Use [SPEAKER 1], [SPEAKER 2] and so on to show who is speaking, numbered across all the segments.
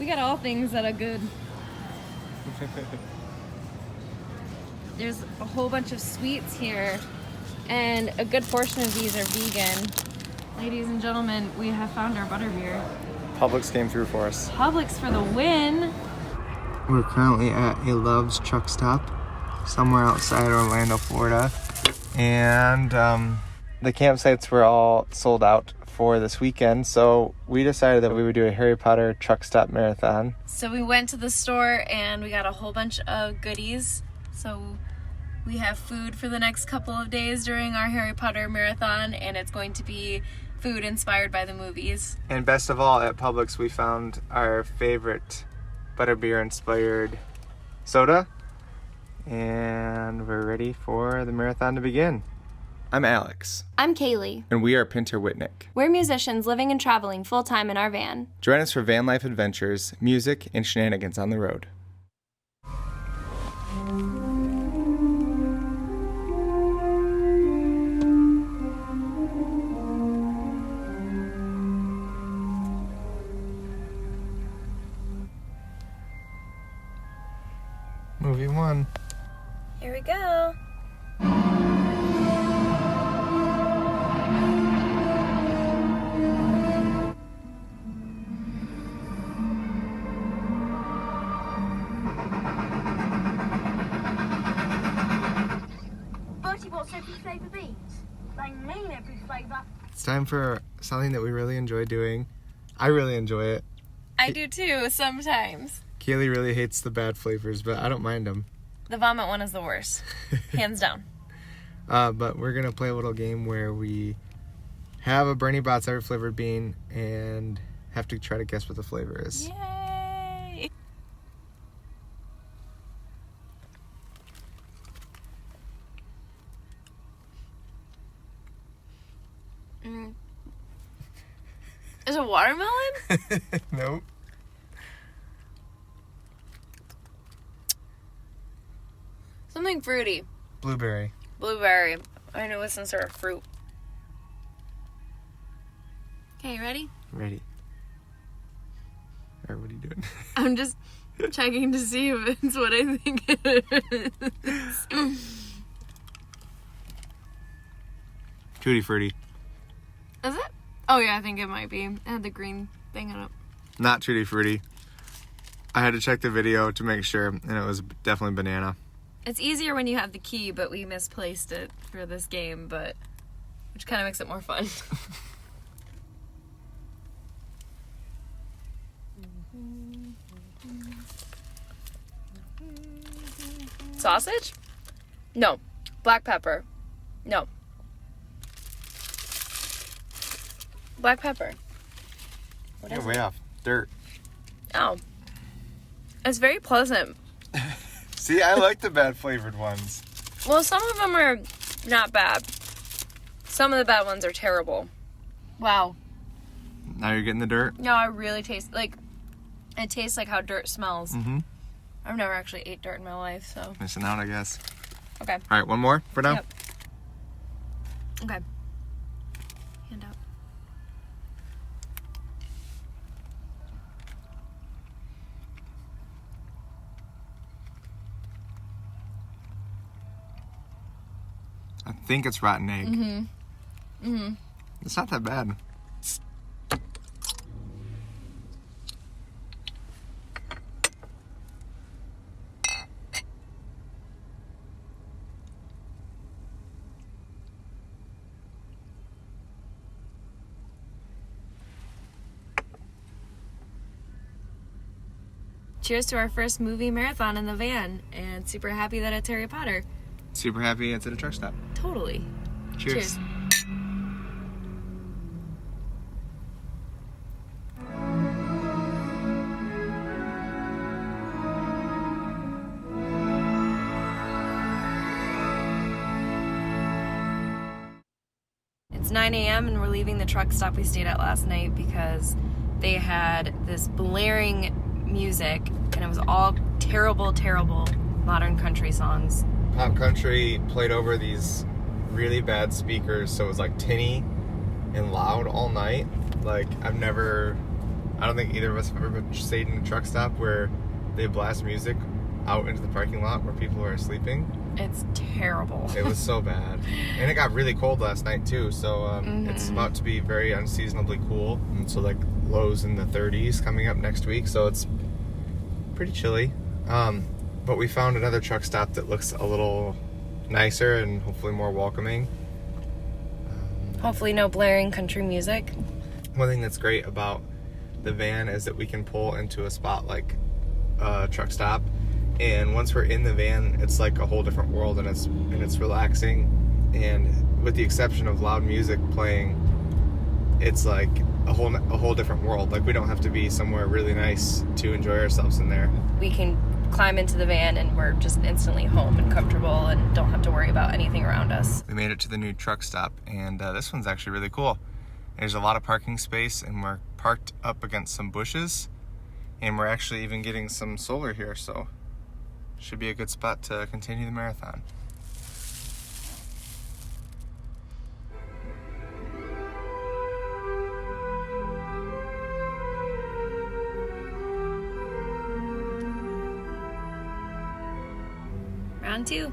[SPEAKER 1] We got all things that are good. There's a whole bunch of sweets here, and a good portion of these are vegan. Ladies and gentlemen, we have found our butterbeer.
[SPEAKER 2] Publix came through for us.
[SPEAKER 1] Publix for the win.
[SPEAKER 2] We're currently at a Love's truck stop somewhere outside Orlando, Florida. And the campsites were all sold out for this weekend, so we decided that we would do a Harry Potter truck stop marathon.
[SPEAKER 1] So we went to the store and we got a whole bunch of goodies. So we have food for the next couple of days during our Harry Potter marathon, and it's going to be food inspired by the movies.
[SPEAKER 2] And best of all, at Publix we found our favorite butterbeer inspired soda, and we're ready for the marathon to begin. I'm Alex.
[SPEAKER 1] I'm Kaylee.
[SPEAKER 2] And we are Pinter Whitnick.
[SPEAKER 1] We're musicians living and traveling full-time in our van.
[SPEAKER 2] Join us for van life adventures, music, and shenanigans on the road. Movie 1.
[SPEAKER 1] Here we go.
[SPEAKER 3] Bertie, what's every flavour beans? They mean every flavour.
[SPEAKER 2] It's time for something that we really enjoy doing. I really enjoy it.
[SPEAKER 1] I do too, sometimes.
[SPEAKER 2] Kaylee really hates the bad flavors, but I don't mind them.
[SPEAKER 1] The vomit one is the worst. Hands down.
[SPEAKER 2] But we're going to play a little game where we have a Bernie Bott's every flavored bean and have to try to guess what the flavor is.
[SPEAKER 1] Yay! Is it watermelon?
[SPEAKER 2] Nope.
[SPEAKER 1] Something fruity.
[SPEAKER 2] Blueberry.
[SPEAKER 1] Blueberry. I knew it was some sort of fruit. Okay, you ready?
[SPEAKER 2] Ready. Alright, what are you doing?
[SPEAKER 1] I'm just checking to see if it's what I think it is.
[SPEAKER 2] Tutti Frutti.
[SPEAKER 1] Is it? Oh yeah, I think it might be. It had the green thing on it.
[SPEAKER 2] Not Tutti Frutti. I had to check the video to make sure, and it was definitely banana.
[SPEAKER 1] It's easier when you have the key, but we misplaced it for this game, which kind of makes it more fun. Sausage? No. Black pepper? No. Black pepper. What
[SPEAKER 2] You're
[SPEAKER 1] is
[SPEAKER 2] way
[SPEAKER 1] it?
[SPEAKER 2] off. Dirt.
[SPEAKER 1] Oh. It's very pleasant.
[SPEAKER 2] See, I like the bad flavored ones.
[SPEAKER 1] Well, some of them are not bad. Some of the bad ones are terrible. Wow.
[SPEAKER 2] Now you're getting the dirt?
[SPEAKER 1] No, I really taste like it tastes like how dirt smells.
[SPEAKER 2] Mm-hmm.
[SPEAKER 1] I've never actually ate dirt in my life, so.
[SPEAKER 2] Missing out, I guess.
[SPEAKER 1] Okay.
[SPEAKER 2] Alright, one more for now?
[SPEAKER 1] Yep. Okay. Hand out.
[SPEAKER 2] I think it's rotten egg.
[SPEAKER 1] Mm-hmm. Mm-hmm.
[SPEAKER 2] It's not that bad.
[SPEAKER 1] Cheers to our first movie marathon in the van, and super happy that it's Harry Potter.
[SPEAKER 2] Super happy it's at a truck stop.
[SPEAKER 1] Totally.
[SPEAKER 2] Cheers.
[SPEAKER 1] It's 9 a.m. and we're leaving the truck stop we stayed at last night because they had this blaring music and it was all terrible, terrible modern country songs.
[SPEAKER 2] Pop country played over these really bad speakers, so it was like tinny and loud all night. Like I've never I don't think either of us have ever stayed in a truck stop where they blast music out into the parking lot where people are sleeping.
[SPEAKER 1] It's terrible.
[SPEAKER 2] It was so bad. And it got really cold last night too, so it's about to be very unseasonably cool. And so like lows in the 30s coming up next week, so it's pretty chilly. But we found another truck stop that looks a little nicer and hopefully more welcoming.
[SPEAKER 1] Hopefully no blaring country music.
[SPEAKER 2] One thing that's great about the van is that we can pull into a spot like a truck stop, and once we're in the van, it's like a whole different world, and it's relaxing. And with the exception of loud music playing, it's like a whole different world. Like we don't have to be somewhere really nice to enjoy ourselves in there.
[SPEAKER 1] We can climb into the van and we're just instantly home and comfortable and don't have to worry about anything around us.
[SPEAKER 2] We made it to the new truck stop, and this one's actually really cool. There's a lot of parking space, and we're parked up against some bushes, and we're actually even getting some solar here, so should be a good spot to continue the marathon.
[SPEAKER 1] Round 2.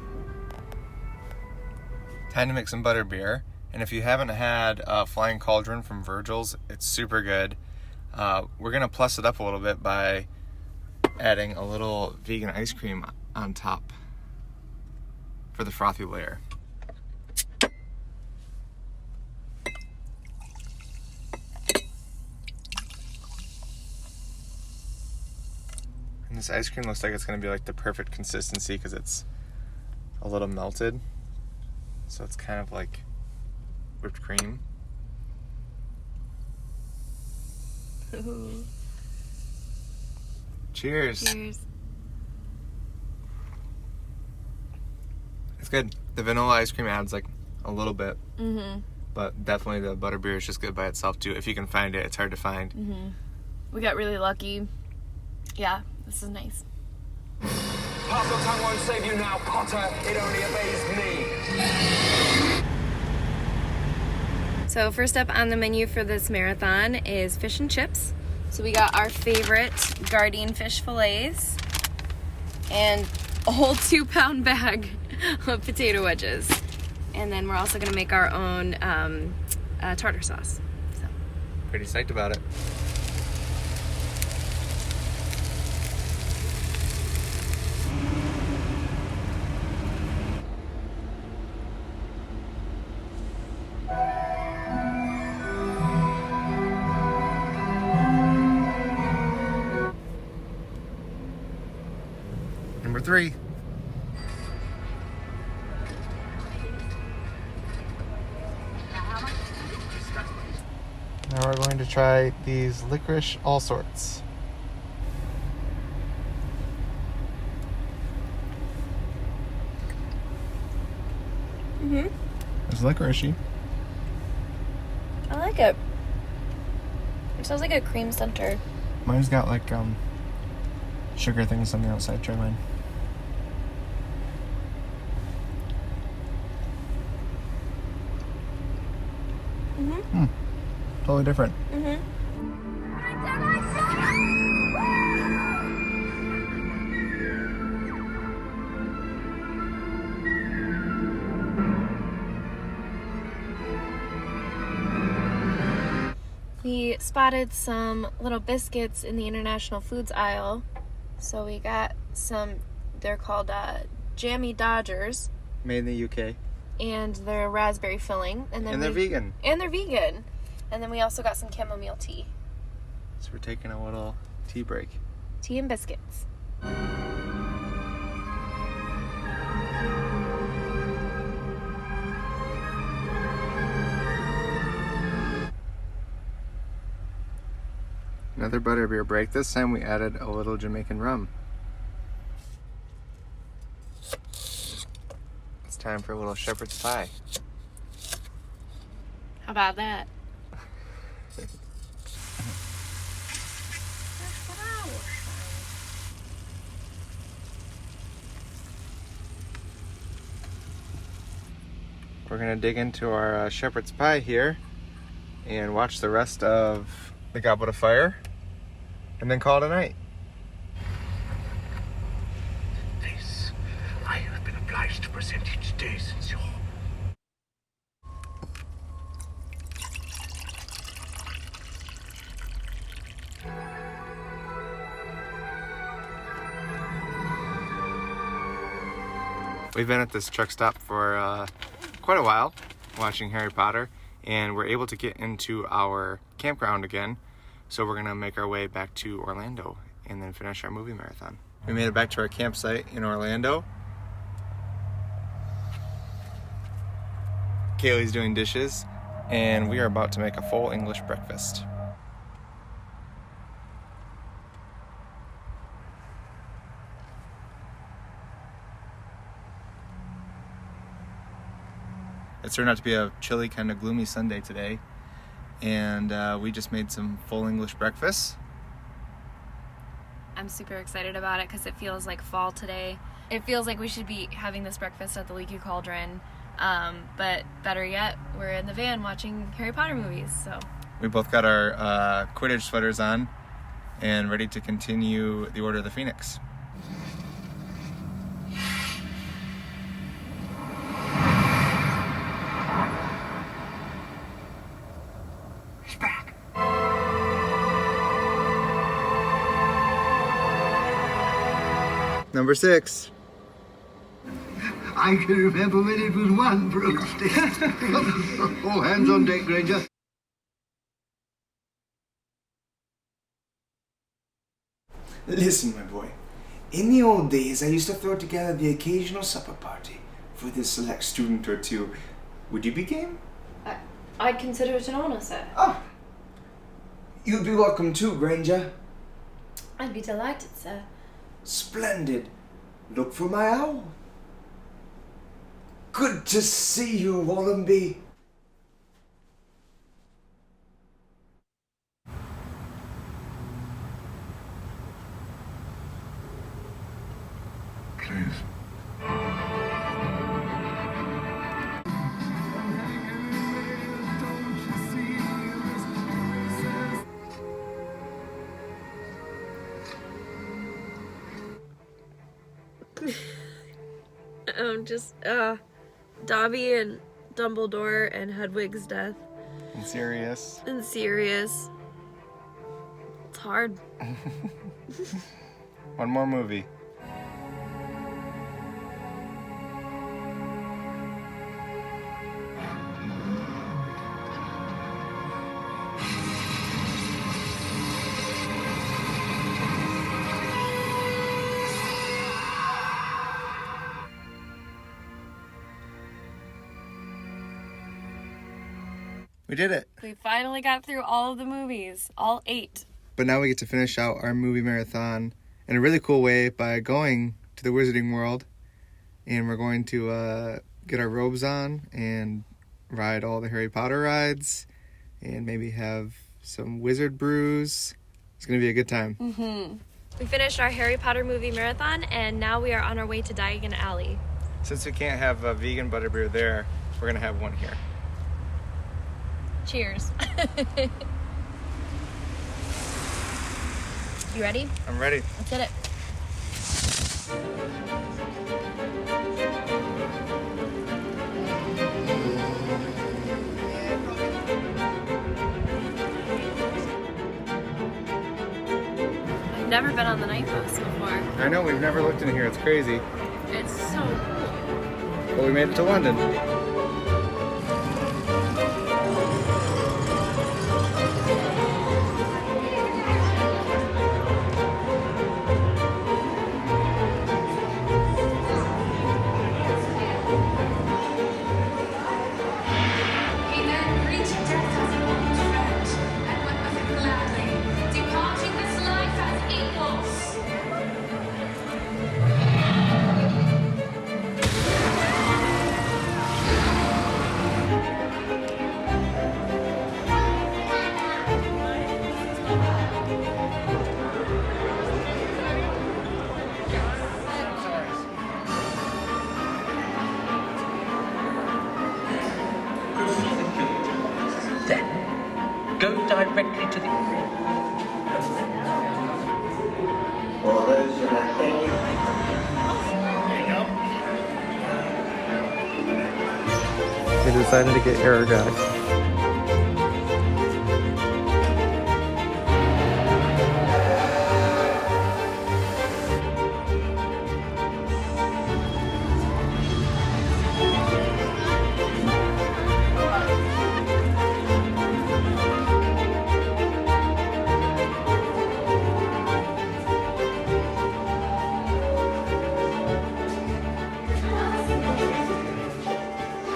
[SPEAKER 2] Time to make some butterbeer. And if you haven't had Flying Cauldron from Virgil's, it's super good. We're going to plus it up a little bit by adding a little vegan ice cream on top for the frothy layer. And this ice cream looks like it's going to be like the perfect consistency because it's a little melted. So it's kind of like whipped cream.
[SPEAKER 1] Ooh.
[SPEAKER 2] Cheers.
[SPEAKER 1] Cheers.
[SPEAKER 2] It's good. The vanilla ice cream adds like a little bit. But definitely the butterbeer is just good by itself too. If you can find it, it's hard to find.
[SPEAKER 1] We got really lucky. Yeah, this is nice.
[SPEAKER 4] Parcel tongue won't save you now, Potter. It only obeys me.
[SPEAKER 1] So first up on the menu for this marathon is fish and chips. So we got our favorite Guardian fish fillets and a whole 2-pound bag of potato wedges. And then we're also gonna make our own tartar sauce. So.
[SPEAKER 2] Pretty psyched about it. Number 3. Now we're going to try these licorice all sorts. It's licoricey.
[SPEAKER 1] I like it. It sounds like a cream center.
[SPEAKER 2] Mine's got like sugar things on the outside. Try mine. Totally different.
[SPEAKER 1] We spotted some little biscuits in the international foods aisle. So we got some, they're called Jammy Dodgers.
[SPEAKER 2] Made in the UK.
[SPEAKER 1] And they're raspberry filling. And
[SPEAKER 2] they're vegan.
[SPEAKER 1] And they're vegan. And then we also got some chamomile tea.
[SPEAKER 2] So we're taking a little tea break.
[SPEAKER 1] Tea and biscuits.
[SPEAKER 2] Another butterbeer break. This time we added a little Jamaican rum. It's time for a little shepherd's pie.
[SPEAKER 1] How about that?
[SPEAKER 2] We're gonna dig into our shepherd's pie here and watch the rest of the Goblet of Fire. and then call it a night.
[SPEAKER 5] This, I have been obliged to present it today since your...
[SPEAKER 2] We've been at this truck stop for quite a while, watching Harry Potter, and we're able to get into our campground again. So we're gonna make our way back to Orlando and then finish our movie marathon. We made it back to our campsite in Orlando. Kaylee's doing dishes, and we are about to make a full English breakfast. It turned out to be a chilly, kind of gloomy Sunday today, and we just made some full English breakfast.
[SPEAKER 1] I'm super excited about it because it feels like fall today. It feels like we should be having this breakfast at the Leaky Cauldron, but better yet, we're in the van watching Harry Potter movies. So
[SPEAKER 2] We both got our Quidditch sweaters on and ready to continue the Order of the Phoenix. Number 6.
[SPEAKER 6] I can remember when it was one broomstick. All hands on deck, Granger.
[SPEAKER 7] Listen, my boy. In the old days, I used to throw together the occasional supper party for the select student or two. Would you be game?
[SPEAKER 1] I'd consider it an honor, sir.
[SPEAKER 7] Oh. You'd be welcome too, Granger.
[SPEAKER 1] I'd be delighted, sir.
[SPEAKER 7] Splendid. Look for my owl. Good to see you, Wallenby.
[SPEAKER 5] Please.
[SPEAKER 1] Dobby and Dumbledore and Hedwig's death.
[SPEAKER 2] And Sirius.
[SPEAKER 1] And Sirius. It's hard.
[SPEAKER 2] One more movie. We did it.
[SPEAKER 1] We finally got through all of the movies, all 8.
[SPEAKER 2] But now we get to finish out our movie marathon in a really cool way by going to the Wizarding World. And we're going to get our robes on and ride all the Harry Potter rides and maybe have some wizard brews. It's going to be a good time.
[SPEAKER 1] Mm-hmm. We finished our Harry Potter movie marathon, and now we are on our way to Diagon Alley.
[SPEAKER 2] Since we can't have a vegan butterbeer there, we're going to have one here.
[SPEAKER 1] Cheers. You ready?
[SPEAKER 2] I'm ready.
[SPEAKER 1] Let's hit it. I've never been on the night bus before.
[SPEAKER 2] I know, we've never looked in here. It's crazy.
[SPEAKER 1] It's so cool.
[SPEAKER 2] But we made it to London. decided to get Aragog.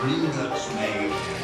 [SPEAKER 6] Green ducks made